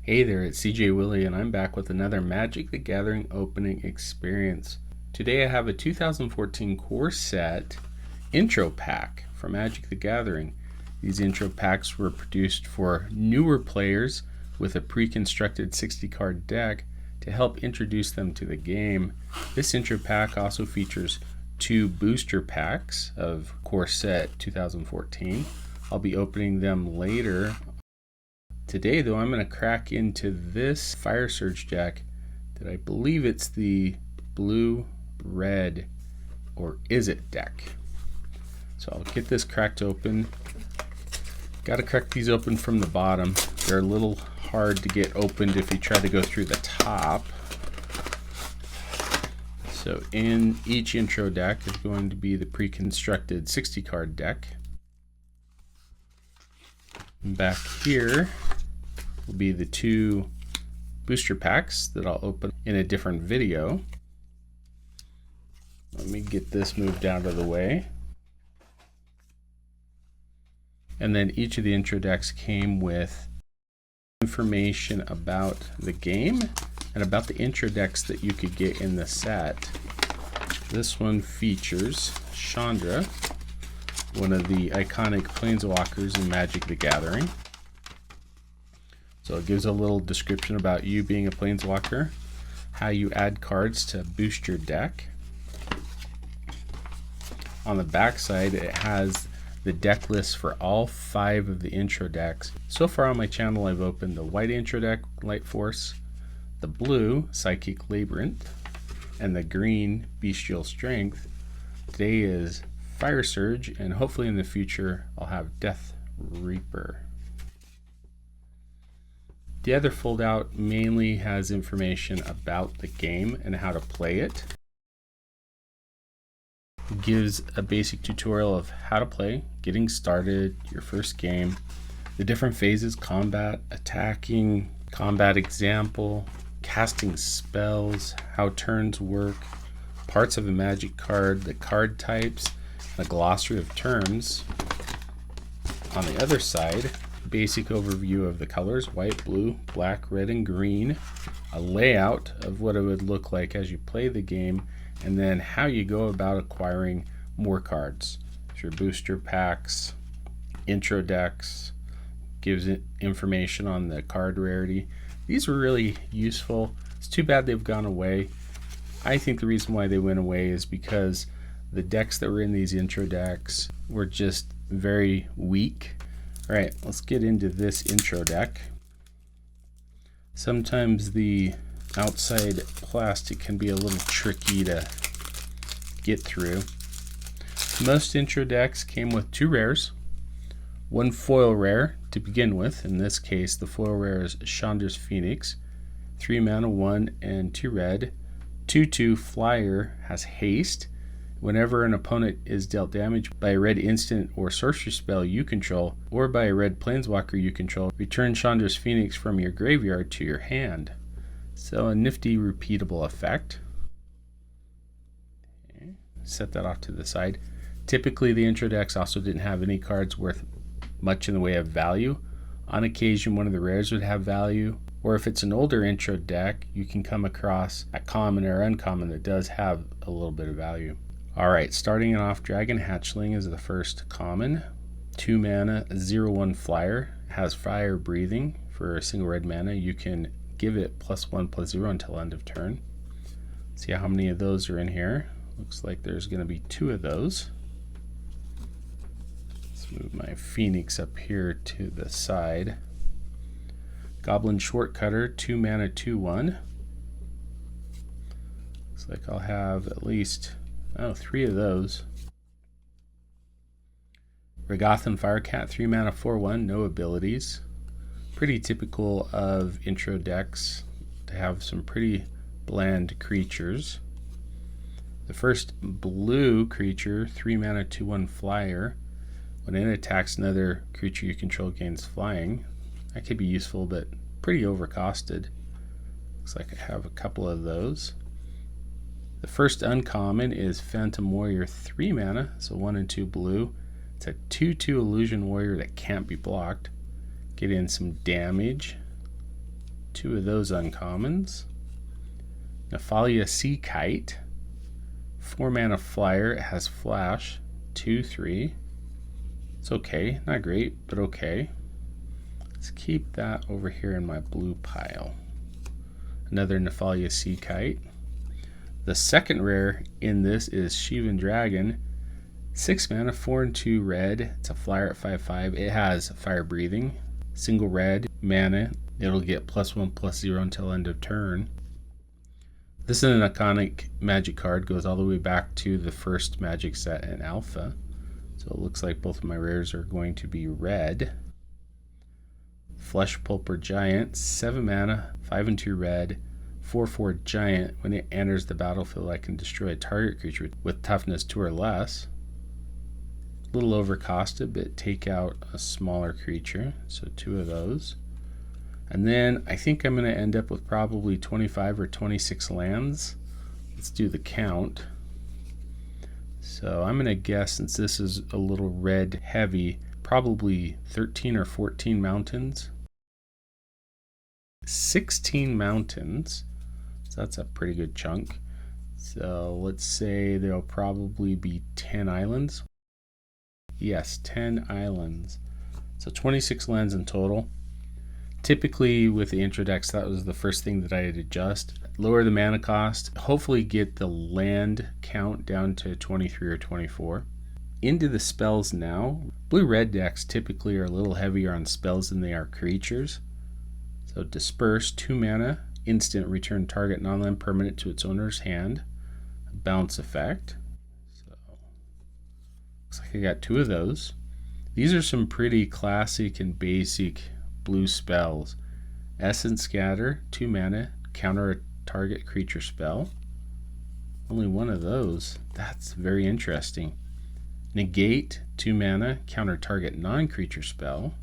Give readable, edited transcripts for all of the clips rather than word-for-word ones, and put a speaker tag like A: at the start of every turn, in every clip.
A: Hey there, it's CJ Willie, and I'm back with another Magic the Gathering opening experience. Today I have a 2014 core set intro pack for Magic the Gathering. These intro packs were produced for newer players with a pre-constructed 60 card deck to help introduce them to the game. This intro pack also features 2 booster packs of core set 2014. I'll be opening them later. Today, though, I'm going to crack into this Fire Surge deck that I believe it's the blue-red, or is it deck? So I'll get this cracked open. Got to crack these open from the bottom. They're a little hard to get opened if you try to go through the top. So in each intro deck is going to be the pre-constructed 60 card deck. And back here will be the 2 booster packs that I'll open in a different video. Let me get this moved out of the way. And then each of the intro decks came with information about the game and about the intro decks that you could get in the set. This one features Chandra, one of the iconic planeswalkers in Magic the Gathering. So it gives a little description about you being a planeswalker, how you add cards to boost your deck. On the back side, it has the deck list for all 5 of the intro decks. So far on my channel, I've opened the white intro deck, Lightforce, the blue, Psychic Labyrinth, and the green, Bestial Strength. Today is Fire Surge, and hopefully in the future, I'll have Death Reaper. The other foldout mainly has information about the game and how to play it. It gives a basic tutorial of how to play, getting started, your first game, the different phases, combat, attacking, combat example, casting spells, how turns work, parts of a magic card, the card types, a glossary of terms. On the other side, basic overview of the colors, white, blue, black, red, and green, a layout of what it would look like as you play the game, and then how you go about acquiring more cards through booster packs, intro decks, gives it information on the card rarity. These were really useful. It's too bad they've gone away. I think the reason why they went away is because the decks that were in these intro decks were just very weak. All right, let's get into this intro deck. Sometimes the outside plastic can be a little tricky to get through. Most intro decks came with 2 rares, 1 foil rare to begin with. In this case, the foil rare is Chandra's Phoenix, 3 mana, 1 and 2 red, 2/2 flyer, has haste. Whenever an opponent is dealt damage by a red instant or sorcery spell you control, or by a red planeswalker you control, return Chandra's Phoenix from your graveyard to your hand. So a nifty repeatable effect. Okay. Set that off to the side. Typically the intro decks also didn't have any cards worth much in the way of value. On occasion one of the rares would have value, or if it's an older intro deck, you can come across a common or uncommon that does have a little bit of value. Alright, starting off, Dragon Hatchling is the first common. 2 mana, 0/1 flyer, has fire breathing. For a single red mana, you can give it +1/+0 until end of turn. See how many of those are in here. Looks like there's going to be 2 of those. Let's move my Phoenix up here to the side. Goblin Shortcutter, 2 mana, 2/1. Looks like I'll have at least 3 of those. Regathan Firecat, 3 mana, 4/1, no abilities. Pretty typical of intro decks to have some pretty bland creatures. The first blue creature, 3 mana, 2/1 flyer. When it attacks, another creature you control gains flying. That could be useful, but pretty overcosted. Looks like I have a couple of those. The first uncommon is Phantom Warrior, 3 mana, so 1 and 2 blue. It's a 2/2 Illusion Warrior that can't be blocked. Get in some damage. 2 of those uncommons. Nephalia Sea Kite, 4 mana flyer. It has flash, 2/3. It's okay, not great, but okay. Let's keep that over here in my blue pile. Another Nephalia Sea Kite. The second rare in this is Shivan Dragon, 6 mana, 4 and 2 red. It's a flyer at 5/5. It has fire breathing, single red mana. It'll get +1/+0 until end of turn. This is an iconic Magic card, goes all the way back to the first Magic set in Alpha. So it looks like both of my rares are going to be red. Flesh Pulper Giant, 7 mana, 5 and 2 red, 4/4 giant. When it enters the battlefield, I can destroy a target creature with toughness 2 or less. A little overcosted, but take out a smaller creature, so 2 of those. And then I think I'm going to end up with probably 25 or 26 lands. Let's do the count. So I'm going to guess, since this is a little red heavy, probably 13 or 14 mountains. 16 mountains. So that's a pretty good chunk. So let's say there'll probably be 10 islands. Yes, 10 islands. So 26 lands in total. Typically with the intro decks, that was the first thing that I'd adjust. Lower the mana cost, hopefully get the land count down to 23 or 24. Into the spells now. Blue-red decks typically are a little heavier on spells than they are creatures. So Disperse, 2 mana, instant, return target non-land permanent to its owner's hand. Bounce effect. So looks like I got 2 of those. These are some pretty classic and basic blue spells. Essence Scatter, 2 mana, counter a target creature spell. Only 1 of those. That's very interesting. Negate, 2 mana, counter target non-creature spell.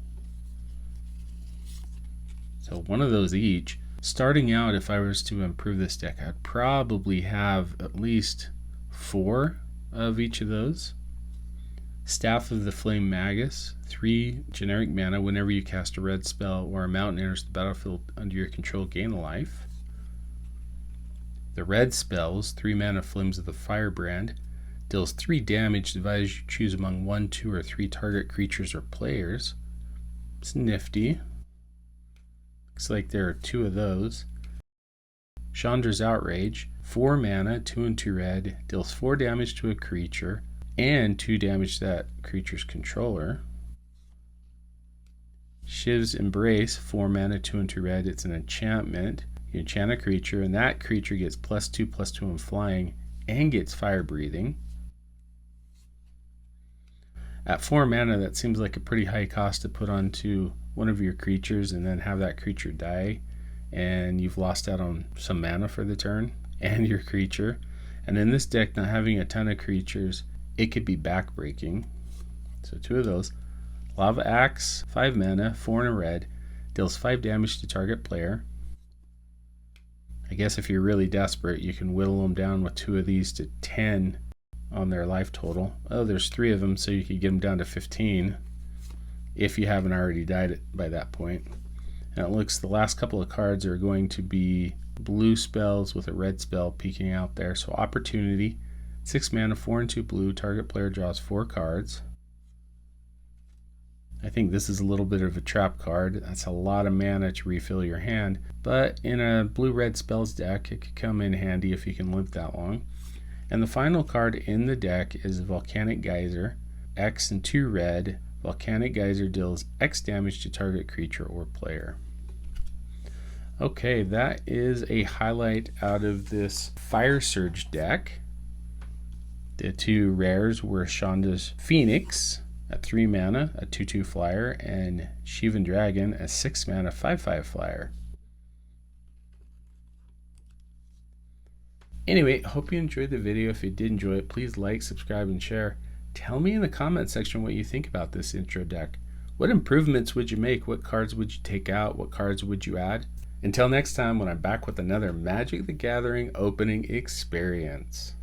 A: So 1 of those each. Starting out, if I was to improve this deck, I'd probably have at least 4 of each of those. Staff of the Flame Magus, 3 generic mana. Whenever you cast a red spell or a mountain enters the battlefield under your control, gain a life. The red spells, 3 mana, Flames of the Firebrand, deals 3 damage divided as you choose among 1, 2, or 3 target creatures or players. It's nifty. Looks like there are 2 of those. Chandra's Outrage, 4 mana, 2 and 2 red, deals 4 damage to a creature and 2 damage to that creature's controller. Shiv's Embrace, 4 mana, 2 and 2 red. It's an enchantment. You enchant a creature, and that creature gets +2/+2 in flying and gets fire breathing. At 4 mana, that seems like a pretty high cost to put onto one of your creatures and then have that creature die, and you've lost out on some mana for the turn and your creature. And in this deck, not having a ton of creatures, it could be backbreaking. So 2 of those. Lava Axe, 5 mana, 4 and a red, deals 5 damage to target player. I guess if you're really desperate, you can whittle them down with 2 of these to 10 on their life total. Oh, there's 3 of them, so you could get them down to 15 if you haven't already died by that point. And it looks the last couple of cards are going to be blue spells with a red spell peeking out there. So Opportunity, 6 mana, 4 and 2 blue, target player draws 4 cards. I think this is a little bit of a trap card. That's a lot of mana to refill your hand, but in a blue-red spells deck, it could come in handy if you can live that long. And the final card in the deck is Volcanic Geyser, X and 2 red. Volcanic Geyser deals X damage to target creature or player. Okay, that is a highlight out of this Fire Surge deck. The 2 rares were Chandra's Phoenix at 3 mana, a 2/2 flyer, and Shivan Dragon, a 6 mana, 5/5 flyer. Anyway, hope you enjoyed the video. If you did enjoy it, please like, subscribe, and share. Tell me in the comment section what you think about this intro deck. What improvements would you make? What cards would you take out? What cards would you add? Until next time, when I'm back with another Magic the Gathering opening experience.